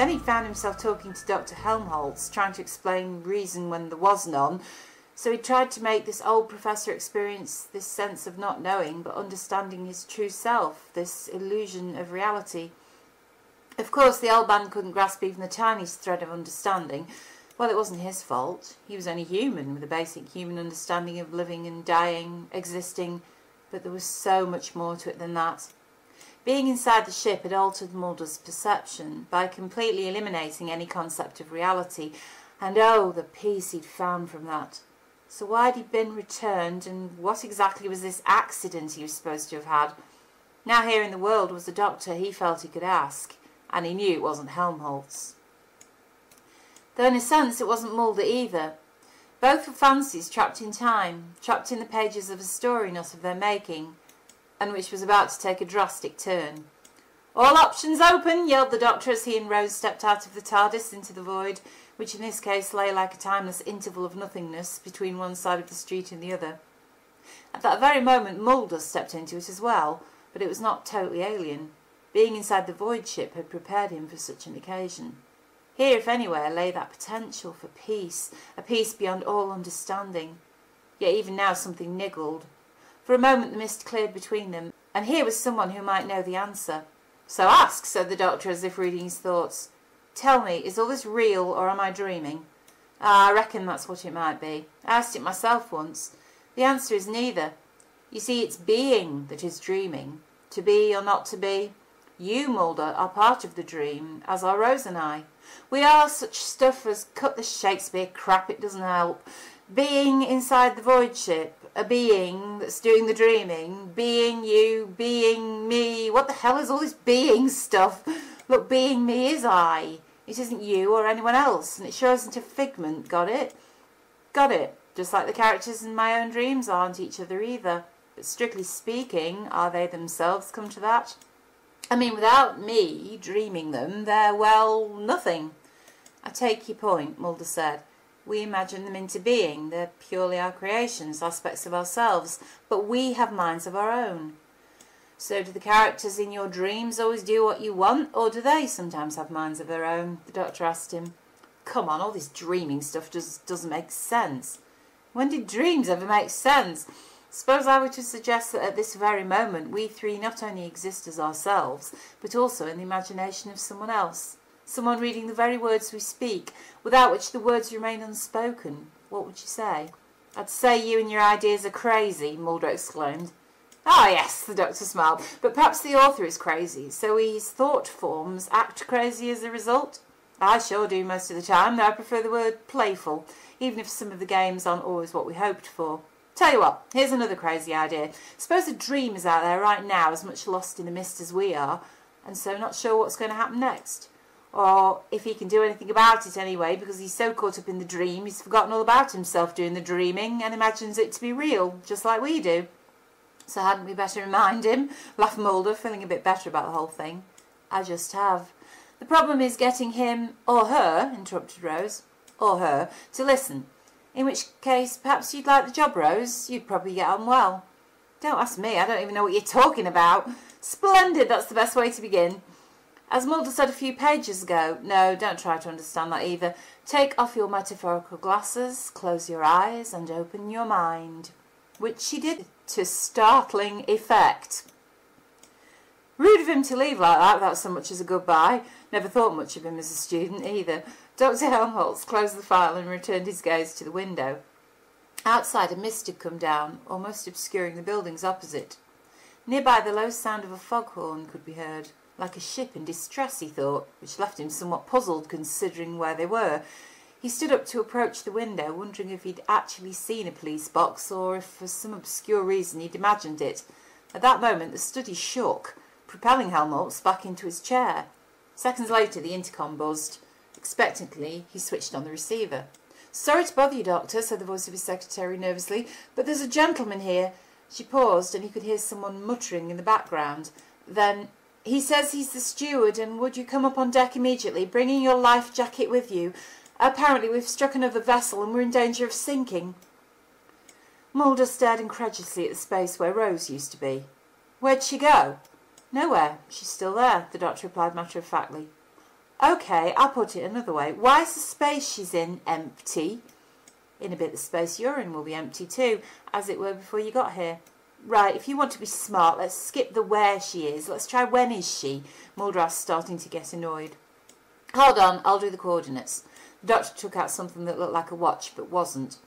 Then he found himself talking to Dr. Helmholtz, trying to explain reason when there was none. So he tried to make this old professor experience this sense of not knowing, but understanding his true self, this illusion of reality. Of course, the old man couldn't grasp even the tiniest thread of understanding. Well, it wasn't his fault. He was only human, with a basic human understanding of living and dying, existing, but there was so much more to it than that. Being inside the ship had altered Mulder's perception by completely eliminating any concept of reality, and oh, the peace he'd found from that. So why had he been returned, and what exactly was this accident he was supposed to have had? Now here in the world was the doctor he felt he could ask, and he knew it wasn't Helmholtz. Though in a sense it wasn't Mulder either. Both were fancies trapped in time, trapped in the pages of a story not of their making, and which was about to take a drastic turn. "All options open," yelled the doctor as he and Rose stepped out of the TARDIS into the void, which in this case lay like a timeless interval of nothingness between one side of the street and the other. At that very moment Mulder stepped into it as well, but it was not totally alien. Being inside the void ship had prepared him for such an occasion. Here, if anywhere, lay that potential for peace, a peace beyond all understanding. Yet even now something niggled. For a moment the mist cleared between them, and here was someone who might know the answer. "So ask," said the doctor, as if reading his thoughts. "Tell me, is all this real, or am I dreaming?" "Ah, I reckon that's what it might be. I asked it myself once. The answer is neither. You see, it's being that is dreaming. To be or not to be. You, Mulder, are part of the dream, as are Rose and I. We are such stuff as cut the Shakespeare crap, it doesn't help. Being inside the void ship, a being that's doing the dreaming, being you, being me. What the hell is all this being stuff? Look, being me is I. It isn't you or anyone else, and it sure isn't a figment, got it? Got it. Just like the characters in my own dreams aren't each other either. But strictly speaking, are they themselves come to that? I mean, without me dreaming them, they're, well, nothing." "I take your point," Mulder said. "We imagine them into being. They're purely our creations, aspects of ourselves. But we have minds of our own." "So do the characters in your dreams always do what you want, or do they sometimes have minds of their own?" the doctor asked him. "Come on, all this dreaming stuff just doesn't make sense." "When did dreams ever make sense? Suppose I were to suggest that at this very moment we three not only exist as ourselves, but also in the imagination of someone else. Someone reading the very words we speak, without which the words remain unspoken. What would you say?" "I'd say you and your ideas are crazy," Mulder exclaimed. "Ah, yes," the doctor smiled, "but perhaps the author is crazy, so his thought forms act crazy as a result. I sure do most of the time, though I prefer the word playful, even if some of the games aren't always what we hoped for. Tell you what, here's another crazy idea. Suppose a dream is out there right now as much lost in the mist as we are, and so not sure what's going to happen next. Or if he can do anything about it anyway, because he's so caught up in the dream he's forgotten all about himself doing the dreaming and imagines it to be real, just like we do." "So hadn't we better remind him?" laughed Mulder, feeling a bit better about the whole thing. "I just have. The problem is getting him," "Or her," interrupted Rose. "Or her, to listen. In which case, perhaps you'd like the job, Rose. You'd probably get on well." "Don't ask me. I don't even know what you're talking about." "Splendid. That's the best way to begin. As Mulder said a few pages ago, no, don't try to understand that either. Take off your metaphorical glasses, close your eyes, and open your mind." Which she did to startling effect. Rude of him to leave like that without so much as a goodbye. Never thought much of him as a student either. Dr. Helmholtz closed the file and returned his gaze to the window. Outside a mist had come down, almost obscuring the buildings opposite. Nearby the low sound of a foghorn could be heard, like a ship in distress, he thought, which left him somewhat puzzled considering where they were. He stood up to approach the window, wondering if he'd actually seen a police box, or if for some obscure reason he'd imagined it. At that moment the study shook, propelling Helmholtz back into his chair. Seconds later the intercom buzzed. Expectantly, he switched on the receiver. "Sorry to bother you, Doctor," said the voice of his secretary nervously, "but there's a gentleman here." She paused, and he could hear someone muttering in the background. Then, "He says he's the steward, and would you come up on deck immediately, bringing your life jacket with you? Apparently we've struck another vessel, and we're in danger of sinking." Mulder stared incredulously at the space where Rose used to be. "Where'd she go?" "Nowhere. She's still there," the doctor replied matter-of-factly. Okay, I'll put it another way. Why is the space she's in empty? In a bit the space you're in will be empty too, as it were before you got here. Right, if you want to be smart, let's skip the where she is. Let's try when is she. Mulder asked, starting to get annoyed. Hold on, I'll do the coordinates. The doctor took out something that looked like a watch, but wasn't.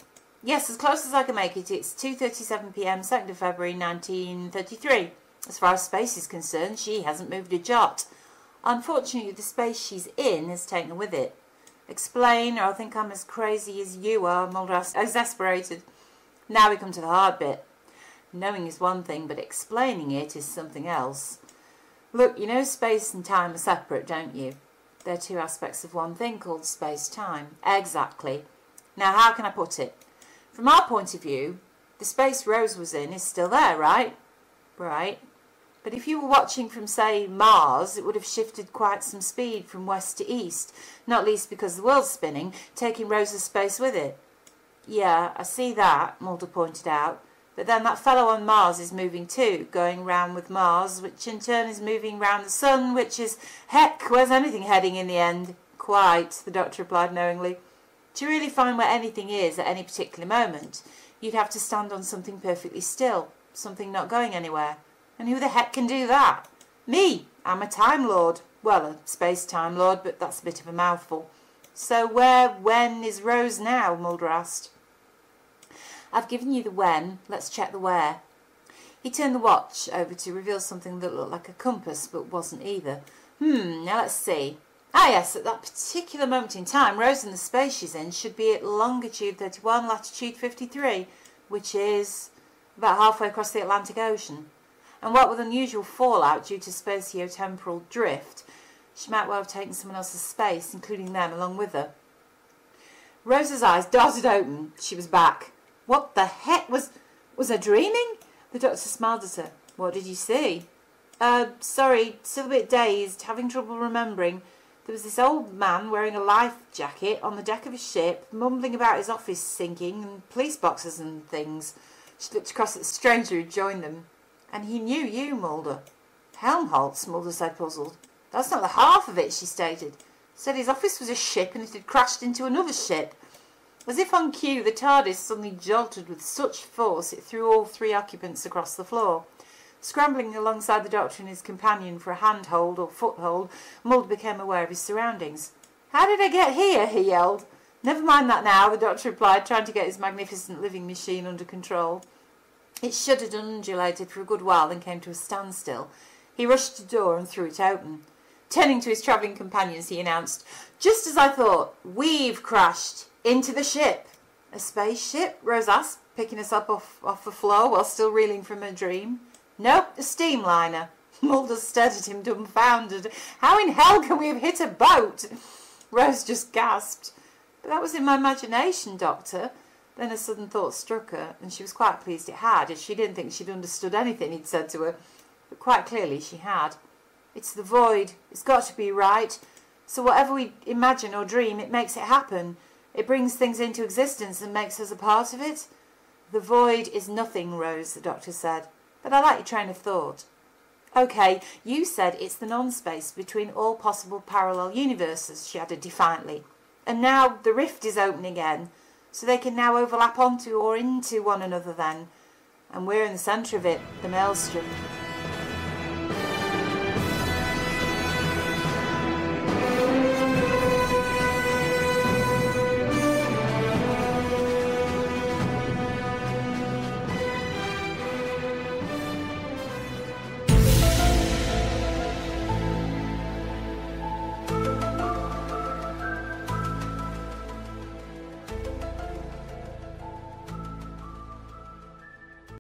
Yes, as close as I can make it, it's 2:37 p.m, 2nd of February, 1933. As far as space is concerned, she hasn't moved a jot. Unfortunately, the space she's in has taken her with it. Explain, or I'll think I'm as crazy as you are, Mulder asked, exasperated. Now we come to the hard bit. Knowing is one thing, but explaining it is something else. Look, you know space and time are separate, don't you? They're two aspects of one thing called space-time. Exactly. Now, how can I put it? From our point of view, the space Rose was in is still there, right? Right. But if you were watching from, say, Mars, it would have shifted quite some speed from west to east, not least because the world's spinning, taking Rose's space with it. Yeah, I see that, Mulder pointed out. But then that fellow on Mars is moving too, going round with Mars, which in turn is moving round the sun, which is... Heck, where's anything heading in the end? Quite, the doctor replied knowingly. To really find where anything is at any particular moment, you'd have to stand on something perfectly still, something not going anywhere. And who the heck can do that? Me! I'm a Time Lord. Well, a space-time Lord, but that's a bit of a mouthful. So where, when is Rose now? Mulder asked. I've given you the when, let's check the where. He turned the watch over to reveal something that looked like a compass, but wasn't either. Now let's see. Ah yes, at that particular moment in time, Rose and the space she's in should be at longitude 31, latitude 53, which is about halfway across the Atlantic Ocean. And what with unusual fallout due to spatio-temporal drift, she might well have taken someone else's space, including them, along with her. Rose's eyes darted open. She was back. What the heck was I dreaming? The doctor smiled at her. What did you see? Sorry, still a bit dazed, having trouble remembering. There was this old man wearing a life jacket on the deck of a ship, mumbling about his office sinking and police boxes and things. She looked across at the stranger who joined them. And he knew you, Mulder. Helmholtz, Mulder said, puzzled. That's not the half of it, she stated. Said his office was a ship and it had crashed into another ship. As if on cue, the TARDIS suddenly jolted with such force it threw all three occupants across the floor. Scrambling alongside the doctor and his companion for a handhold or foothold, Mulder became aware of his surroundings. How did I get here? He yelled. Never mind that now, the doctor replied, trying to get his magnificent living machine under control. It shuddered and undulated for a good while, then came to a standstill. He rushed to the door and threw it open. Turning to his travelling companions, he announced, Just as I thought, we've crashed into the ship. A spaceship? Rose asked, picking us up off the floor while still reeling from her dream. Nope, a steamliner. Mulder stared at him dumbfounded. How in hell can we have hit a boat? Rose just gasped. But that was in my imagination, Doctor. Then a sudden thought struck her, and she was quite pleased it had, as she didn't think she'd understood anything he'd said to her. But quite clearly she had. It's the void. It's got to be right. So whatever we imagine or dream, it makes it happen. It brings things into existence and makes us a part of it. The void is nothing, Rose, the doctor said. But I like your train of thought. OK, you said it's the non-space between all possible parallel universes, she added defiantly. And now the rift is open again. So they can now overlap onto or into one another then. And we're in the centre of it, the maelstrom.